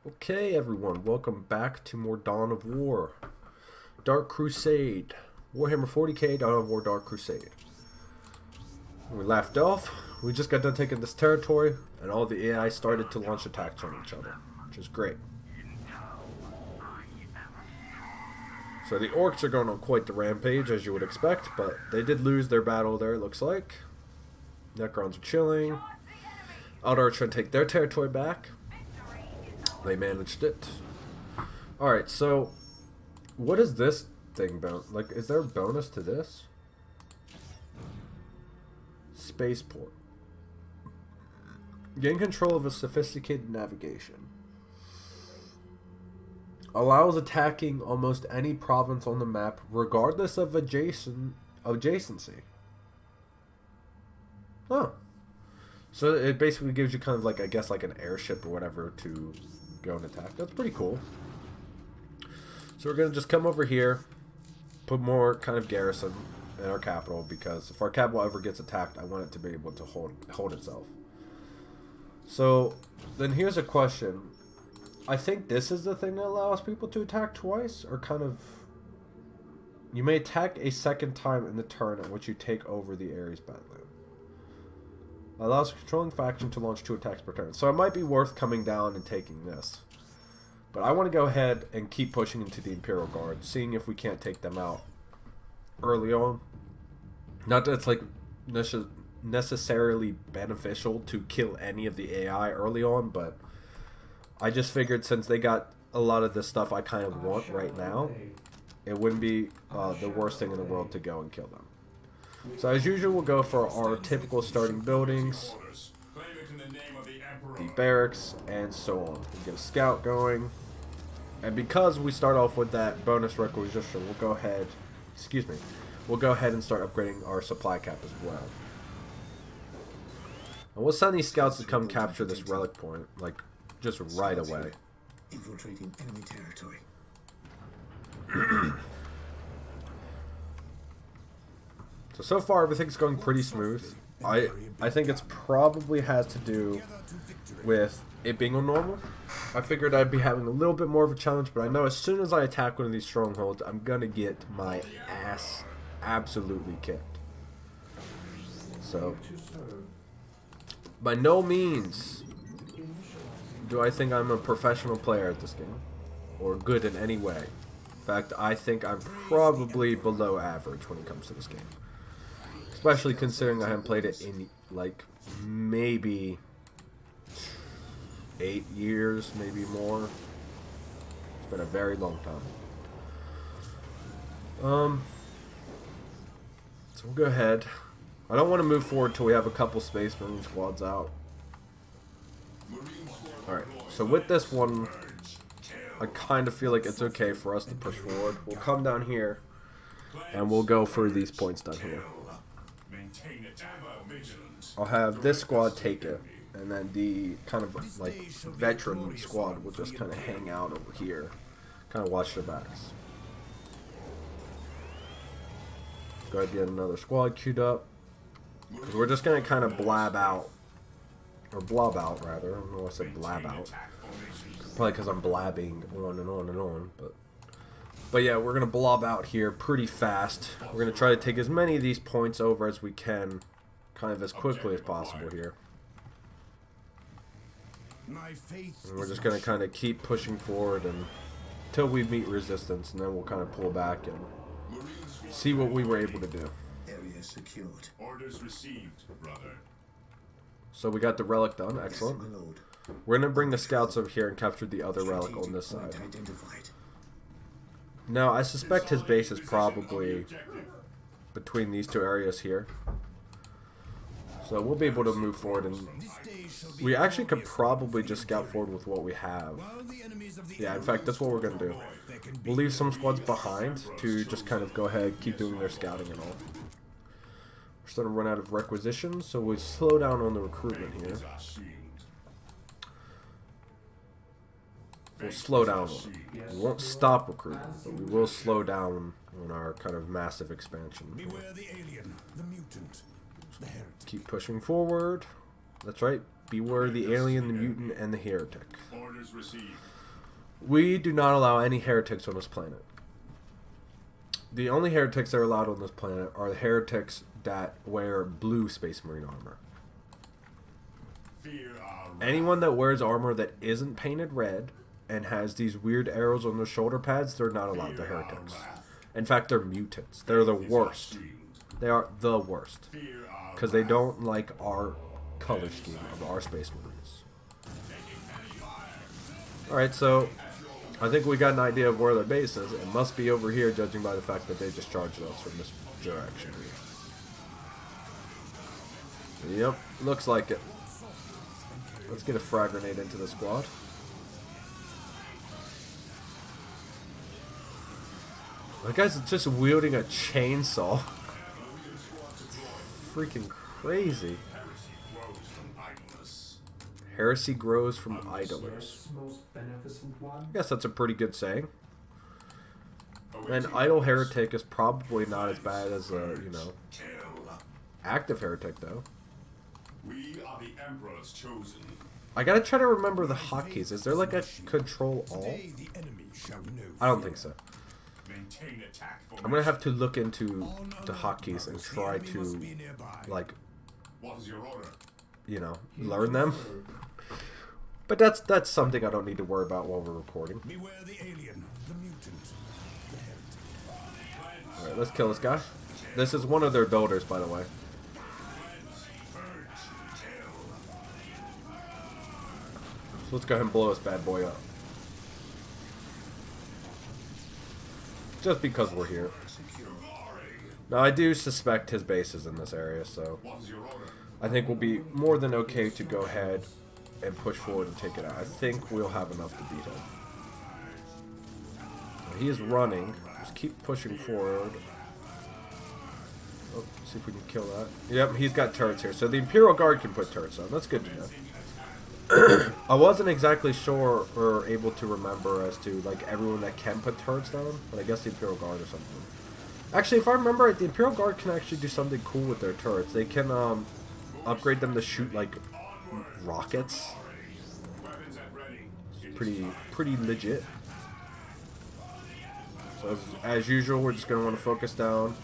Okay, everyone, welcome back to more Dawn of War. Dark Crusade. Warhammer 40k, Dawn of War, Dark Crusade. When we left off, we just got done taking this territory, and all the AI started to launch attacks on each other, which is great. So the orcs are going on quite the rampage, as you would expect, but they did lose their battle there, it looks like. Necrons are chilling. Eldar are trying to take their territory back. They managed it. Alright, so what is this thing about? Like, is there a bonus to this? Spaceport. Gain control of a sophisticated navigation. Allows attacking almost any province on the map, regardless of adjacency. Oh. So it basically gives you kind of like, I guess, like an airship or whatever to go and attack. That's pretty cool. So we're going to just come over here, put more kind of garrison in our capital, because if our capital ever gets attacked, I want it to be able to hold itself. So then here's a question. I think this is the thing that allows people to attack twice, or kind of... You may attack a second time in the turn in which you take over the Ares battlefield. Allows a controlling faction to launch 2 attacks per turn. So it might be worth coming down and taking this. But I want to go ahead and keep pushing into the Imperial Guard, seeing if we can't take them out early on. Not that it's like necessarily beneficial to kill any of the AI early on, but I just figured since they got a lot of the stuff I kind of want right now, it wouldn't be the worst thing in the world to go and kill them. So as usual, we'll go for our typical starting buildings, the barracks, and so on. We'll get a scout going, and because we start off with that bonus requisition, we'll go ahead, we'll go ahead and start upgrading our supply cap as well. And we'll send these scouts to come capture this relic point, like, just right away. Infiltrating enemy territory. So far everything's going pretty smooth. I think it's probably has to do with it being on normal. I figured I'd be having a little bit more of a challenge, but I know as soon as I attack one of these strongholds, I'm gonna get my ass absolutely kicked. So, by no means do I think I'm a professional player at this game, or good in any way. In fact, I think I'm probably below average when it comes to this game. Especially considering I haven't played it in, like, maybe 8 years, maybe more. It's been a very long time. So we'll go ahead. I don't want to move forward till we have a couple Space Marine squads out. Alright, so with this one, I kind of feel like it's okay for us to push forward. We'll come down here, and we'll go for these points down here. I'll have this squad take it, and then the kind of like veteran squad will just kind of hang out over here, kind of watch their backs. Go ahead and get another squad queued up, because we're just going to kind of blab out, or blob out rather. I don't know why I said blab out. Probably because I'm blabbing on and on and on, but yeah, we're going to blob out here pretty fast. We're going to try to take as many of these points over as we can, kind of as quickly as possible here. And we're just going to kind of keep pushing forward until we meet resistance, and then we'll kind of pull back and see what we were able to do. Area secured. Orders received, brother. So we got the relic done, excellent. We're going to bring the scouts over here and capture the other relic on this side. Now, I suspect his base is probably between these 2 areas here. So we'll be able to move forward, and we actually could probably just scout forward with what we have. Yeah, in fact, that's what we're going to do. We'll leave some squads behind to just kind of go ahead, keep doing their scouting and all. We're starting to run out of requisitions, so we'll slow down on the recruitment here. We'll slow down. We won't stop recruiting, but we will slow down on our kind of massive expansion. Beware the alien, the mutant, the heretic. Keep pushing forward. That's right. Beware the alien, the mutant, and the heretic. Orders Orders received. We do not allow any heretics on this planet. The only heretics that are allowed on this planet are the heretics that wear blue Space Marine armor. Fear our Anyone that wears armor that isn't painted red and has these weird arrows on their shoulder pads, they're not allowed. They're heretics. In fact, they're mutants. They're the worst. They are the worst. Because they don't like our color scheme of our Space Marines. Alright, so I think we got an idea of where their base is. It must be over here, judging by the fact that they just charged us from this direction. Yep, looks like it. Let's get a frag grenade into the squad. That guy's just wielding a chainsaw. It's freaking crazy. Heresy grows from idlers. I guess that's a pretty good saying. An idle heretic is probably not as bad as a, you know, active heretic, though. We are the Emperor's chosen. I gotta try to remember the hotkeys. Is there like a control all? I don't think so. Maintain attack I'm gonna have to look into the hotkeys and try to, like, What is your order? you know, learn them. But that's something I don't need to worry about while we're recording. Beware the alien, the mutant, the heretic. Alright, let's kill this guy. This is one of their builders, by the way. So let's go ahead and blow this bad boy up. Just because we're here. Now, I do suspect his base is in this area, so What is your order? I think we'll be more than okay to go ahead and push forward and take it out. I think we'll have enough to beat him. He is running. Just keep pushing forward. Oh, see if we can kill that. Yep, he's got turrets here. So the Imperial Guard can put turrets on. That's good to know. I wasn't exactly sure or able to remember as to like everyone that can put turrets down, but I guess the Imperial Guard or something. Actually, if I remember right, the Imperial Guard can actually do something cool with their turrets. They can upgrade them to shoot like rockets. Weapons at ready. Pretty legit. So as usual, we're just gonna want to focus down.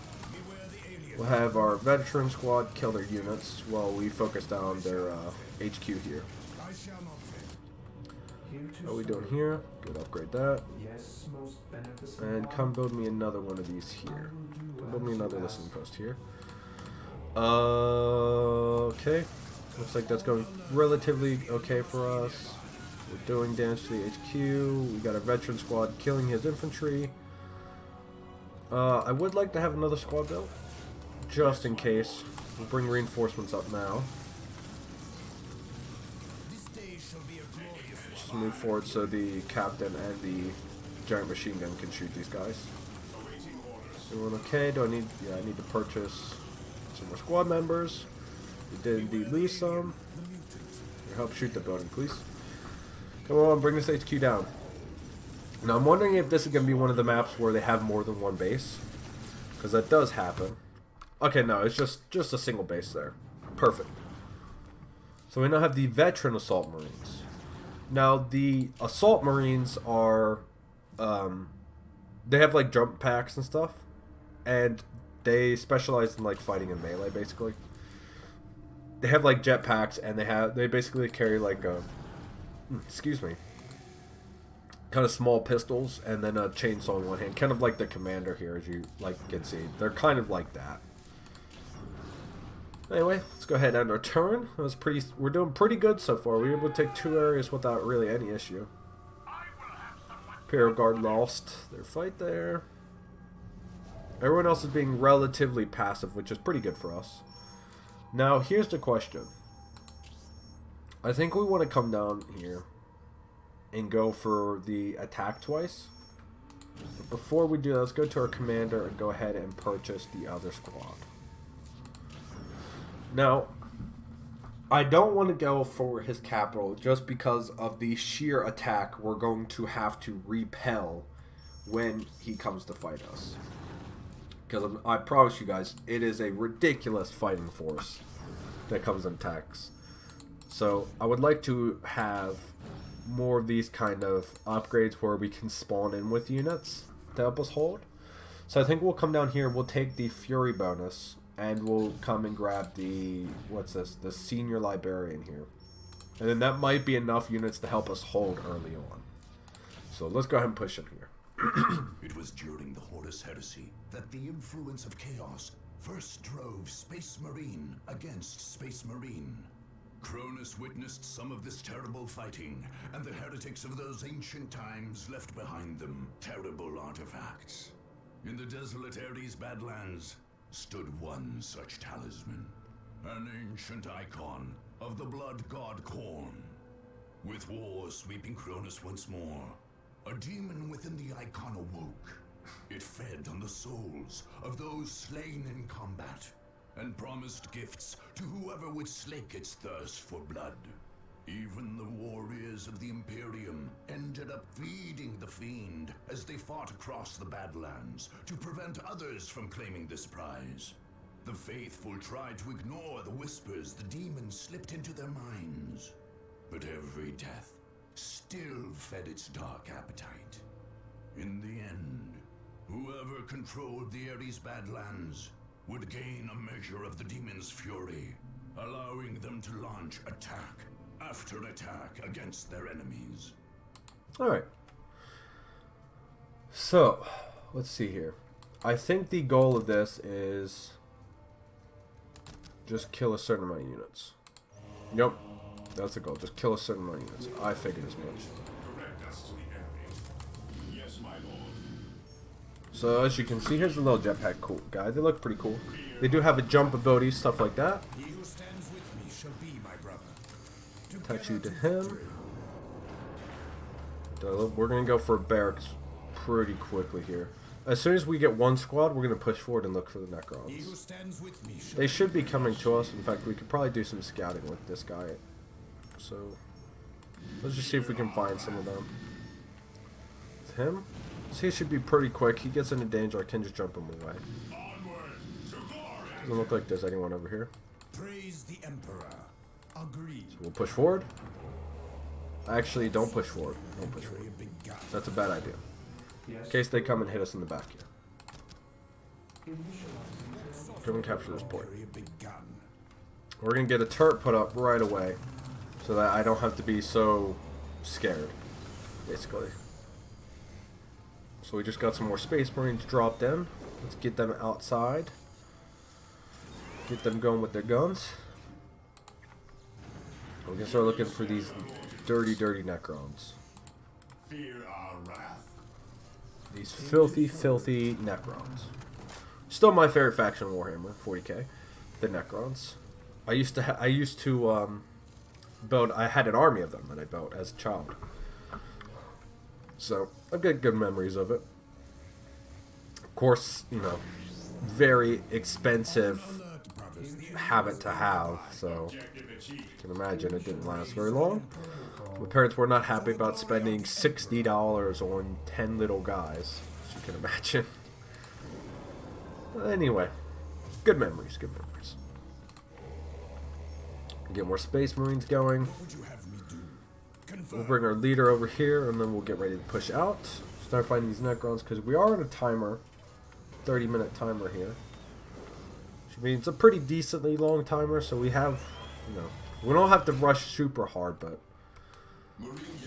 We'll have our veteran squad kill their units while we focus down their HQ here. What are we doing here? Good, upgrade that. And come build me another one of these here. Come build me another listening post here. Okay. Looks like that's going relatively okay for us. We're doing damage to the HQ. We got a veteran squad killing his infantry. I would like to have another squad built, just in case. We'll bring reinforcements up now. Just move forward so the captain and the giant machine gun can shoot these guys. Everyone okay? Do I need? Yeah, I need to purchase some more squad members. We did indeed lose some. Help shoot the building, please. Come on, bring this HQ down. Now I'm wondering if this is going to be one of the maps where they have more than one base, because that does happen. Okay, no, it's just a single base there. Perfect. So we now have the veteran assault marines. Now the assault marines are, they have like jump packs and stuff, and they specialize in like fighting in melee basically. They have like jet packs, and they basically carry like a, excuse me, kind of small pistols and then a chainsaw in one hand, kind of like the commander here, as you can see. They're kind of like that. Anyway, let's go ahead and end our turn. We're doing pretty good so far. We were able to take 2 areas without really any issue. Imperial Guard lost their fight there. Everyone else is being relatively passive, which is pretty good for us. Now, here's the question. I think we want to come down here and go for the attack twice. But before we do that, let's go to our commander and go ahead and purchase the other squad. Now, I don't want to go for his capital just because of the sheer attack we're going to have to repel when he comes to fight us. Because I promise you guys, it is a ridiculous fighting force that comes and attacks. So I would like to have more of these kind of upgrades where we can spawn in with units to help us hold. So I think we'll come down here, we'll take the Fury bonus, and we'll come and grab the, what's this, the Senior Librarian here. And then that might be enough units to help us hold early on. So let's go ahead and push in here. It was during the Horus Heresy that the influence of chaos first drove Space Marine against Space Marine. Cronus witnessed some of this terrible fighting, and the heretics of those ancient times left behind them terrible artifacts. In the desolate Ares Badlands stood one such talisman, an ancient icon of the blood god Khorne. With war sweeping Cronus once more, a demon within the icon awoke. It fed on the souls of those slain in combat, and promised gifts to whoever would slake its thirst for blood. Even the warriors of the Imperium ended up feeding the fiend as they fought across the Badlands to prevent others from claiming this prize. The faithful tried to ignore the whispers the demons slipped into their minds, but every death still fed its dark appetite. In the end, whoever controlled the Ares Badlands would gain a measure of the demon's fury, allowing them to launch attack after attack against their enemies. Alright. So, let's see here. I think the goal of this is just kill a certain amount of units. Yep, that's the goal. Just kill a certain amount of units. I figured as much. Direct us to the enemy. Yes, my lord. So, as you can see, here's the little jetpack guys. They look pretty cool. They do have a jump ability, stuff like that. He who stands with me shall be my brother. Attach you to him. We're going to go for barracks pretty quickly here. As soon as we get one squad, we're going to push forward and look for the Necrons. They should be coming to us. In fact, we could probably do some scouting with this guy. So, let's just see if we can find some of them. With him? So he should be pretty quick. He gets into danger, I can just jump him away. Doesn't look like there's anyone over here. Praise the Emperor. Agreed. So we'll push forward. Actually, don't push forward. Don't push forward. That's a bad idea. In case they come and hit us in the back here. Come and capture this point. We're going to get a turret put up right away, so that I don't have to be so scared, basically. So we just got some more Space Marines dropped in. Let's get them outside. Get them going with their guns. We're going to start looking for these dirty, dirty Necrons. Fear our wrath. These filthy, filthy Necrons. Still my favorite faction in Warhammer 40k, the Necrons. I used to build. I had an army of them that I built as a child. So I've got good memories of it. Of course, you know, very expensive habit to have. So you can imagine it didn't last very long. My parents were not happy about spending $60 on 10 little guys, as you can imagine. But anyway, good memories, good memories. Get more Space Marines going. We'll bring our leader over here, and then we'll get ready to push out. Start fighting these Necrons, because we are on a timer. 30-minute timer here. Which means it's a pretty decently long timer, so we have, you know, we don't have to rush super hard, but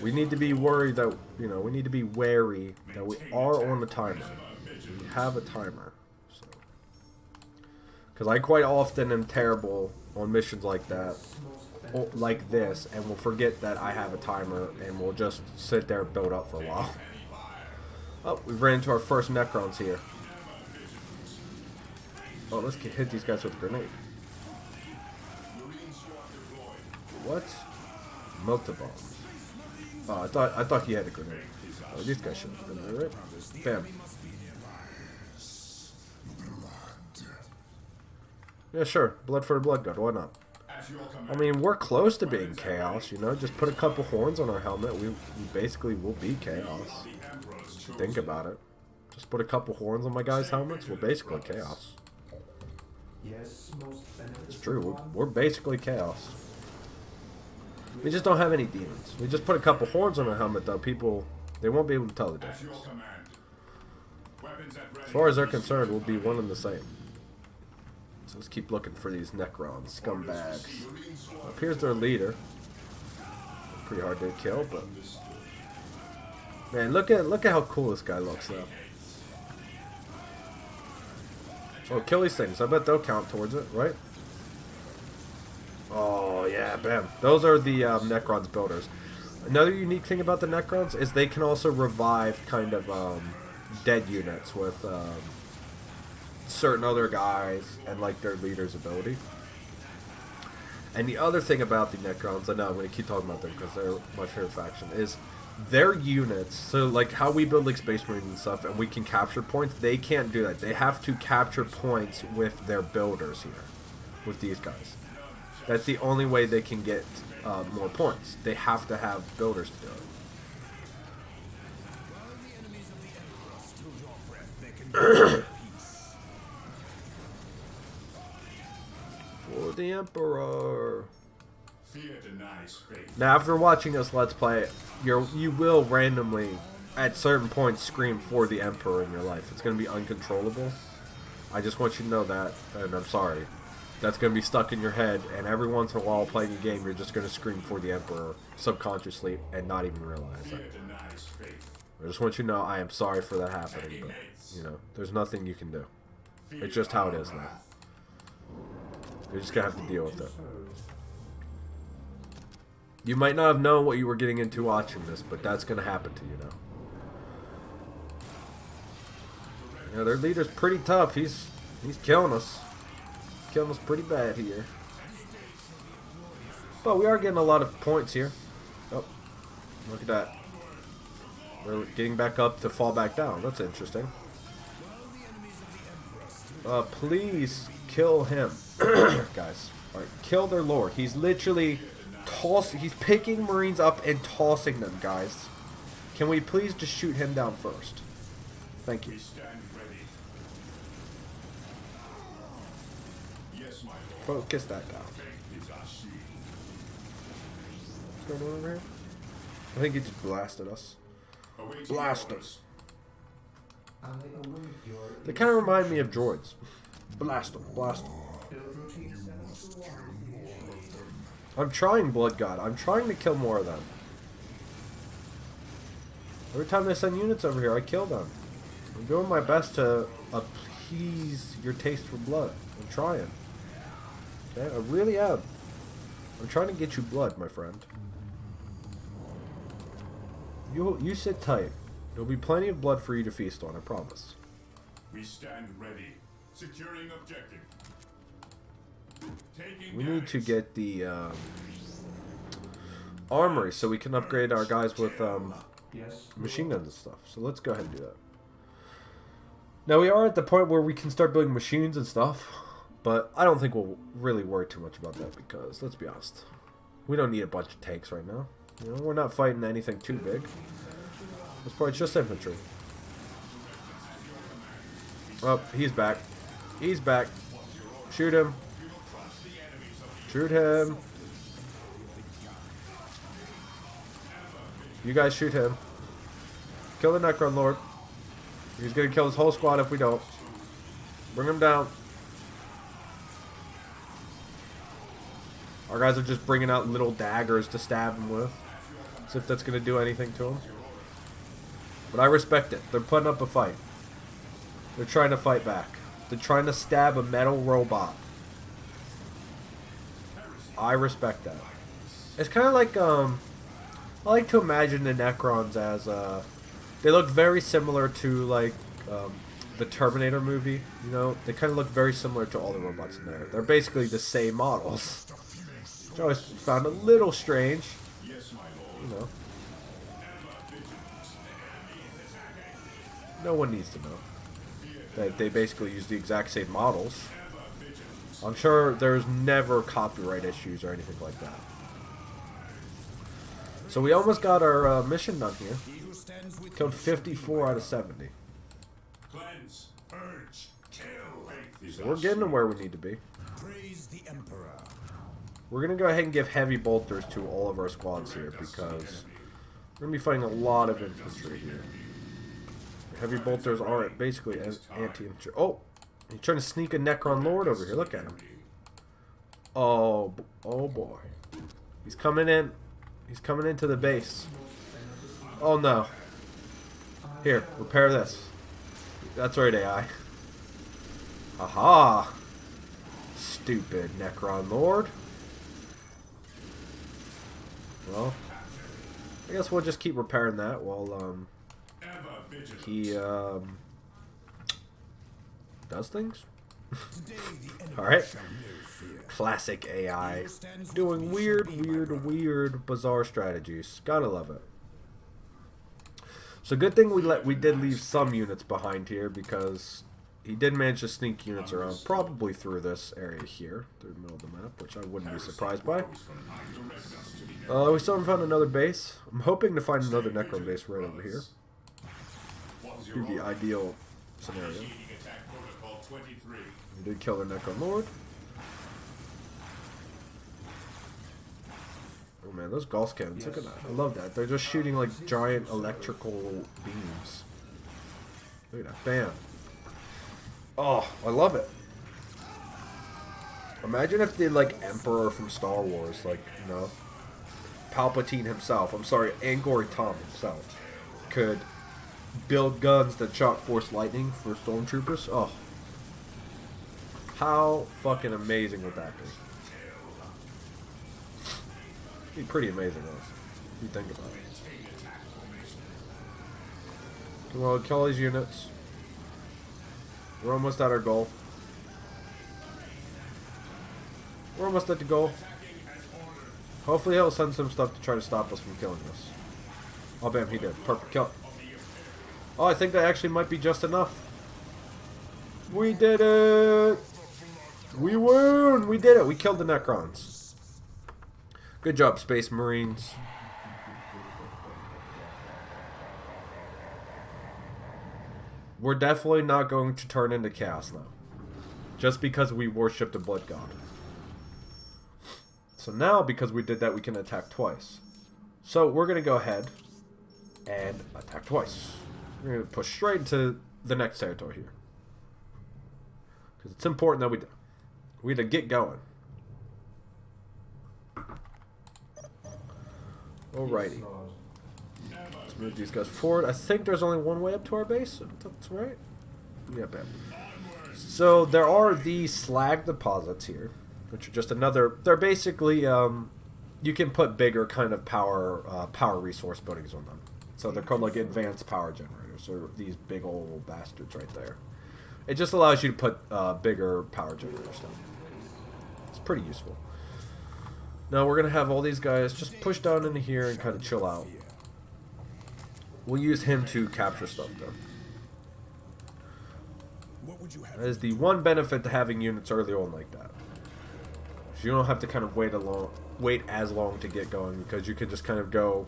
we need to be worried that, you know, we need to be wary that we are on a timer. We have a timer. So. Because I quite often am terrible on missions like that, like this, and will forget that I have a timer, and we'll just sit there and build up for a while. Oh, we've ran into our first Necrons here. Oh, let's hit these guys with a grenade. What? Multi-bombs. Oh, I thought he had a grenade. Oh, these guys should have a grenade, right? Bam. Yeah, sure. Blood for the blood god. Why not? I mean, we're close to being chaos, you know? Just put a couple horns on our helmet. We basically will be chaos. Think about it. Just put a couple horns on my guys' helmets. We're basically chaos. It's true. We're basically chaos. We just don't have any demons. We just put a couple horns on our helmet, though. People, they won't be able to tell the At your difference. command. Weapons at ready. As far as they're concerned, we'll be one and the same. So let's keep looking for these Necrons, scumbags. Up here's their leader. Pretty hard to kill, but man, look at how cool this guy looks though. Oh, kill these things. I bet they'll count towards it, right? Oh yeah, bam. Those are the Necrons builders. Another unique thing about the Necrons is they can also revive kind of dead units with certain other guys and like their leader's ability. And the other thing about the Necrons, I know I'm going to keep talking about them because they're my favorite faction, is their units, so like how we build like Space Marines and stuff and we can capture points, they can't do that. They have to capture points with their builders here, with these guys. That's the only way they can get more points. They have to have builders to do it. For the Emperor. Fear denies faith. Now, after watching us Let's Play, you will randomly, at certain points, scream for the Emperor in your life. It's going to be uncontrollable. I just want you to know that, and I'm sorry. That's going to be stuck in your head, and every once in a while playing a game, you're just going to scream for the Emperor subconsciously and not even realize it. Fear denies faith. I just want you to know I am sorry for that happening, but, you know, there's nothing you can do. It's just how it is now. You're just going to have to deal with it. You might not have known what you were getting into watching this, but that's going to happen to you now. Yeah, their leader's pretty tough. He's killing us. Killing us pretty bad here. But we are getting a lot of points here. Oh, look at that. We're getting back up to fall back down. That's interesting. Please kill him. Guys. Alright, kill their lord. He's literally he's picking Marines up and tossing them, guys. Can we please just shoot him down first? Thank you. We stand ready. Yes, my lord. Focus that down. Faith is our shield. What's going on over here? I think he just blasted us. Awaiting Blast orders. They kind of remind me of droids. Blast them, blast them. I'm trying, Blood God. I'm trying to kill more of them. Every time they send units over here, I kill them. I'm doing my best to appease your taste for blood. I'm trying. Okay, I really am. I'm trying to get you blood, my friend. You sit tight. There'll be plenty of blood for you to feast on, I promise. We stand ready. Securing objective. Taking We need to damage. get the armory so we can upgrade our guys with machine guns and stuff. So let's go ahead and do that. Now we are at the point where we can start building machines and stuff, but I don't think we'll really worry too much about that because, let's be honest, we don't need a bunch of tanks right now. You know, we're not fighting anything too big. This part's just infantry. Oh, he's back. He's back. Shoot him. Shoot him. You guys shoot him. Kill the Necron Lord. He's gonna kill his whole squad if we don't. Bring him down. Our guys are just bringing out little daggers to stab him with. As if that's gonna do anything to him. But I respect it. They're putting up a fight. They're trying to fight back. They're trying to stab a metal robot. I respect that. It's kind of like, I like to imagine the Necrons as, they look very similar to, like, the Terminator movie, you know? They kind of look very similar to all the robots in there. They're basically the same models. Which I always found a little strange, Yes, my lord. you know? No one needs to know that they basically use the exact same models. I'm sure there's never copyright issues or anything like that. So we almost got our mission done here. Killed 54 out of 70. Cleanse. Purge. Kill. Faith is So our we're getting to shield. where we need to be. Praise the Emperor. we're going to go ahead and give heavy bolters to all of our squads here because we're going to be fighting a lot of infantry here. Heavy bolters are basically anti-infantry. Oh, he's trying to sneak a Necron Lord over here. Look at him. Oh boy. He's coming in. He's coming into the base. Oh no. Here, repair this. That's right, AI. Aha! Stupid Necron Lord. Well, I guess we'll just keep repairing that while he does things. Alright. Classic AI. Doing weird, bizarre strategies. Gotta love it. So good thing we did leave some units behind here because he did manage to sneak units around, probably through this area here, through the middle of the map, which I wouldn't be surprised by. We still haven't found another base. I'm hoping to find another Necron base right over here. Be the ideal scenario. We did kill the Necron Lord. Oh man, those Gauss cannons, look at that. I love that. They're just shooting like giant electrical beams. Look at that. Bam. Oh, I love it. Imagine if the like Emperor from Star Wars, like, you know, Palpatine himself, I'm sorry, Angkor Thom himself, could build guns that shot Force Lightning for stormtroopers. Oh. How fucking amazing would that be? It'd be pretty amazing, though, if you think about it. Come on, kill all these units. We're almost at our goal. We're almost at the goal. Hopefully he'll send some stuff to try to stop us from killing us. Oh, bam, he did. Perfect kill. Oh, I think that actually might be just enough. We did it! We won! We did it! We killed the Necrons. Good job, Space Marines. We're definitely not going to turn into chaos now. Just because we worshipped a blood god. So now, because we did that, we can attack twice. So we're going to go ahead and attack twice. We're going to push straight into the next territory here. Because it's important that we had to get going. Alrighty. Let's move these guys forward. I think there's only one way up to our base. That's right. Yeah, bam. So there are these slag deposits here, which are just another. They're basically you can put bigger kind of power resource buildings on them. So they're called like advanced power generators, or these big old bastards right there. It just allows you to put bigger power generators down. It's pretty useful. Now we're gonna have all these guys just push down into here and kind of chill out. We'll use him to capture stuff though. That is the one benefit to having units early on like that. So you don't have to kind of wait as long to get going, because you can just kind of go.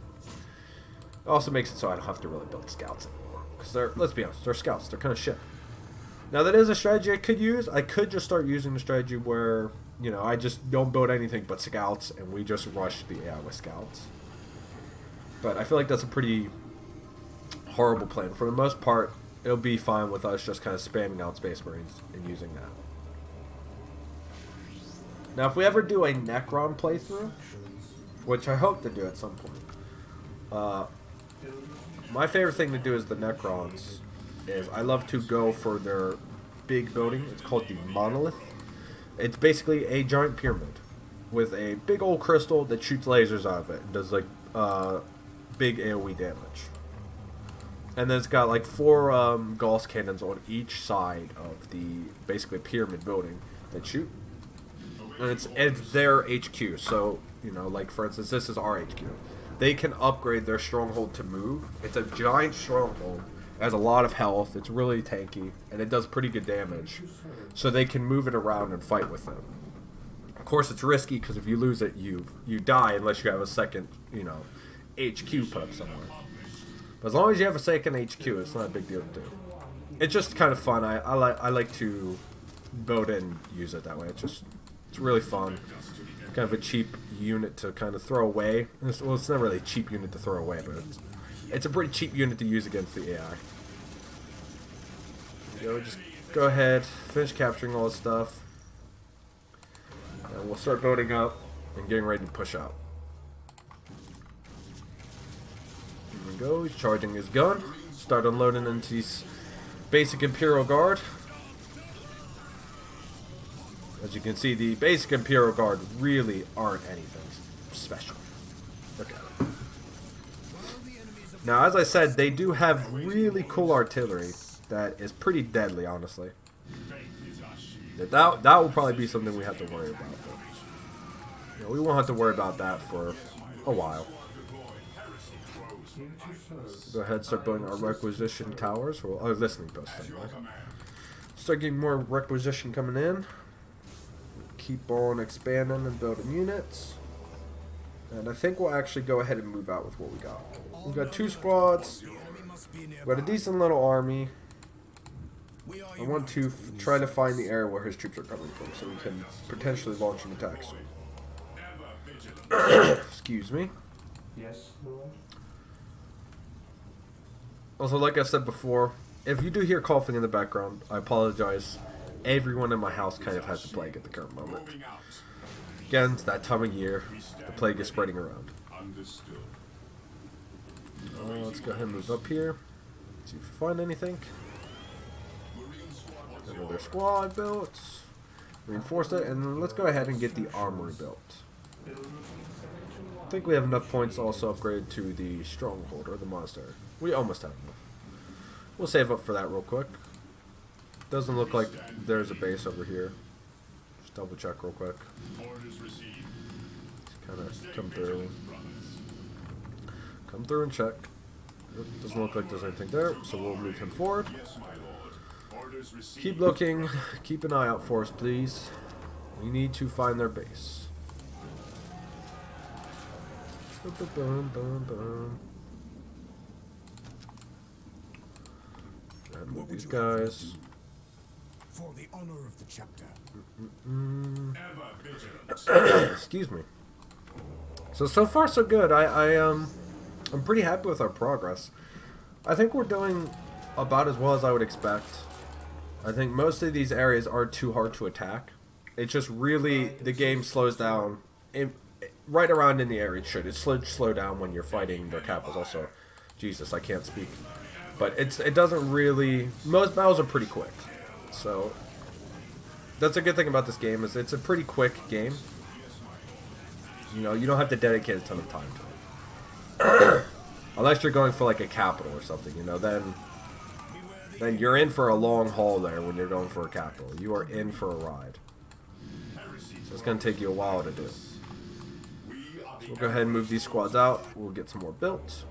It also makes it so I don't have to really build scouts anymore, because let's be honest, they're scouts. They're kind of shit. Now that is a strategy I could use. I could just start using the strategy where, you know, I just don't build anything but scouts and we just rush the AI with scouts. But I feel like that's a pretty horrible plan. For the most part, it'll be fine with us just kind of spamming out Space Marines and using that. Now if we ever do a Necron playthrough, which I hope to do at some point, my favorite thing to do is the Necrons. I love to go for their big building. It's called the Monolith. It's basically a giant pyramid with a big old crystal that shoots lasers out of it and does like big AoE damage. And then it's got like 4 Gauss cannons on each side of the basically pyramid building that shoot. And it's their HQ. So, you know, like for instance, this is our HQ. They can upgrade their stronghold to move. It's a giant stronghold. It has a lot of health, it's really tanky, and it does pretty good damage. So they can move it around and fight with them. Of course, it's risky, because if you lose it, you die unless you have a second, you know, HQ put up somewhere. But as long as you have a second HQ, it's not a big deal to do. It's just kind of fun. I like to build it and use it that way. It's really fun. kind of a cheap unit to kind of throw away. Well, it's not really a cheap unit to throw away, but it's a pretty cheap unit to use against the AI. Just go ahead, finish capturing all this stuff, and we'll start building up and getting ready to push out. Here we go, he's charging his gun. Start unloading into his basic Imperial Guard. As you can see, the basic Imperial Guard really aren't anything special. Look at it. Now, as I said, they do have really cool artillery that is pretty deadly, honestly. That will probably be something we have to worry about, though. You know, we won't have to worry about that for a while. Go ahead and start building our requisition towers, or our listening posts. Anyway. Start getting more requisition coming in. Keep on expanding and building units. And I think we'll actually go ahead and move out with what we got. We've got 2 squads. We've got a decent little army. I want to try to find the area where his troops are coming from so we can potentially launch an attack soon. Excuse me. Yes, Lord. Also, like I said before, if you do hear coughing in the background, I apologize. Everyone in my house kind of has the plague at the current moment. Again, it's that time of year. The plague is spreading around. Let's go ahead and move up here. See if we find anything. Another squad built. Reinforce it, and let's go ahead and get the armory built. I think we have enough points to also upgrade to the stronghold, or the monastery. We almost have enough. We'll save up for that real quick. Doesn't look like there's a base over here. Just double check real quick. Just kind of come through. Come through and check. Doesn't look like there's anything there, so we'll move him forward. Keep looking. Keep an eye out for us, please. We need to find their base. And move these guys. For the honor of the chapter. Excuse me. So far so good. I'm pretty happy with our progress. I think we're doing about as well as I would expect. I think most of these areas aren't too hard to attack. It's just really the game slows down right around in the area. It should. It slow down when you're fighting their capitals. Also, Jesus, I can't speak. But it doesn't really. Most battles are pretty quick. So that's a good thing about this game is it's a pretty quick game. You know, you don't have to dedicate a ton of time to it. Unless you're going for like a capital or something, you know, then you're in for a long haul there when you're going for a capital. You are in for a ride. So it's going to take you a while to do. So we'll go ahead and move these squads out. We'll get some more built.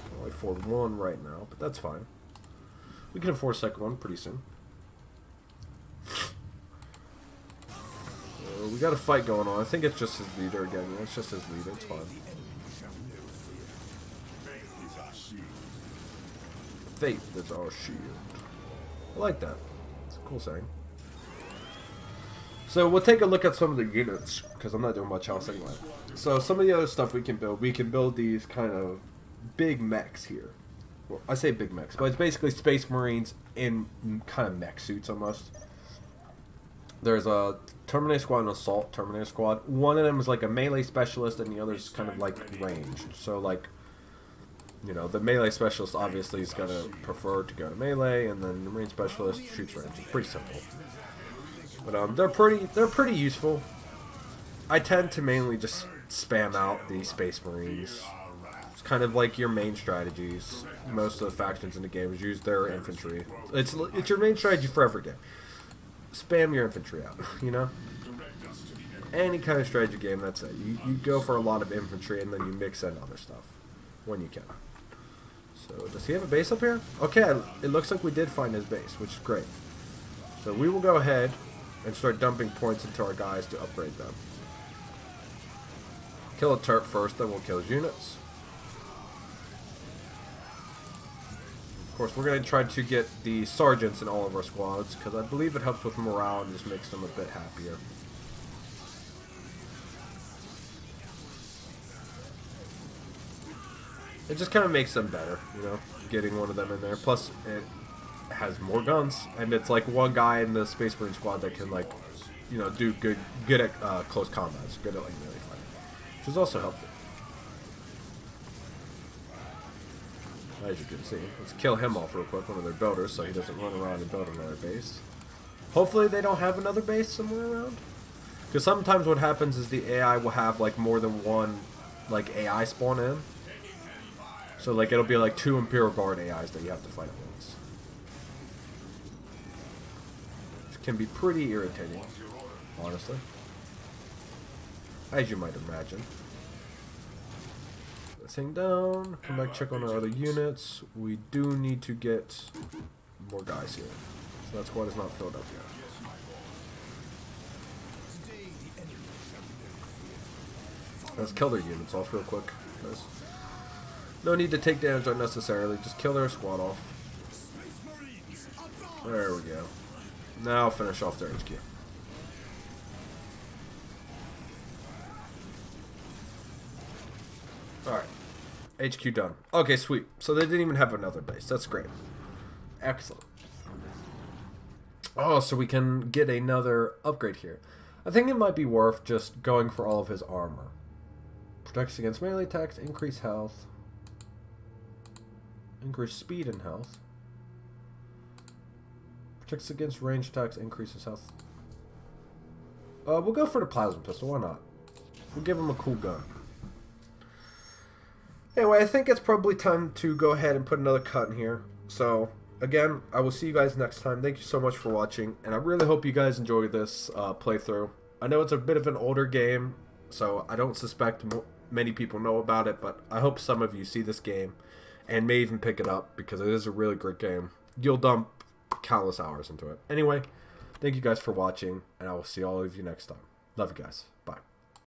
Can only afford 1 right now, but that's fine. We can afford a second one pretty soon. So we got a fight going on. I think it's just his leader again. Yeah, it's just his leader. It's fine. Faith is our shield. I like that. It's a cool saying. So we'll take a look at some of the units, because I'm not doing much else anyway. So some of the other stuff we can build these kind of big mechs here. Well, I say big mechs, but it's basically Space Marines in kind of mech suits almost. There's a Terminator Squad and Assault Terminator Squad. One of them is like a melee specialist, and the other is kind of like ranged. So like, you know, the melee specialist obviously is going to prefer to go to melee, and then the marine specialist shoots range. It's pretty simple. But they're pretty useful. I tend to mainly just spam out the Space Marines. It's kind of like your main strategies. Most of the factions in the game use their infantry. It's your main strategy for every game. Spam your infantry out, you know? Any kind of strategy game, that's it. You go for a lot of infantry, and then you mix in other stuff when you can. So, does he have a base up here? Okay, it looks like we did find his base, which is great. So, we will go ahead and start dumping points into our guys to upgrade them. Kill a Turk first, then we'll kill his units. Of course, we're going to try to get the sergeants in all of our squads, because I believe it helps with morale and just makes them a bit happier. It just kind of makes them better, you know, getting one of them in there. Plus, it has more guns, and it's like one guy in the Space Marine squad that can, like, you know, do good at close combats, good at like melee fighting, which is also helpful. As you can see, let's kill him off real quick, one of their builders, so he doesn't run around and build another base. Hopefully they don't have another base somewhere around, because sometimes what happens is the AI will have like more than one like AI spawn in, so like it'll be like 2 Imperial Guard AIs that you have to fight at once. Which can be pretty irritating, honestly, as you might imagine. This thing down, come back, check on our other units. We do need to get more guys here, so that squad is not filled up yet. Let's kill their units off real quick, guys. No need to take damage unnecessarily, just kill their squad off. There we go. Now finish off their HQ. Alright. HQ done. Okay, sweet. So they didn't even have another base. That's great. Excellent. Oh, so we can get another upgrade here. I think it might be worth just going for all of his armor. Protects against melee attacks, increase health. Increase speed and health. Protects against range attacks, increases health. We'll go for the plasma pistol, why not? We'll give him a cool gun. Anyway, I think it's probably time to go ahead and put another cut in here. So, again, I will see you guys next time. Thank you so much for watching, and I really hope you guys enjoy this playthrough. I know it's a bit of an older game, so I don't suspect many people know about it, but I hope some of you see this game and may even pick it up, because it is a really great game. You'll dump countless hours into it. Anyway, thank you guys for watching, and I will see all of you next time. Love you guys. Bye.